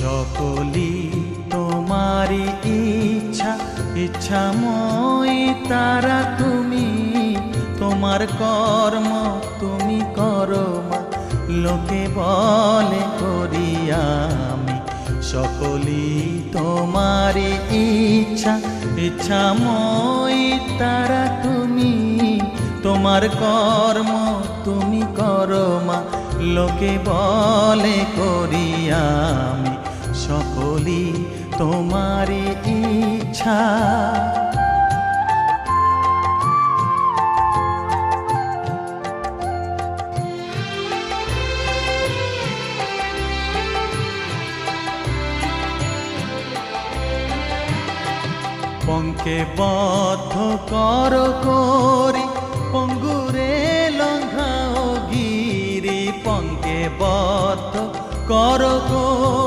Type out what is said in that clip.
সকলি তোমারি ইচ্ছা, ইচ্ছাময়ী তারা তুমি। তোমার কর্ম তুমি করো মা, লোকে বলে করি আমি। সকলি তোমারি ইচ্ছা, ইচ্ছাময়ী তারা তুমি। তোমার কর্ম তুমি করো মা, লোকে বলে করি আমি। সকলি তোমারি ইচ্ছা। পঙ্কে বদ্ধ কর করি, পঙ্গুরে লঙ্ঘাও গিরি। পঙ্কে বদ্ধ কর করি,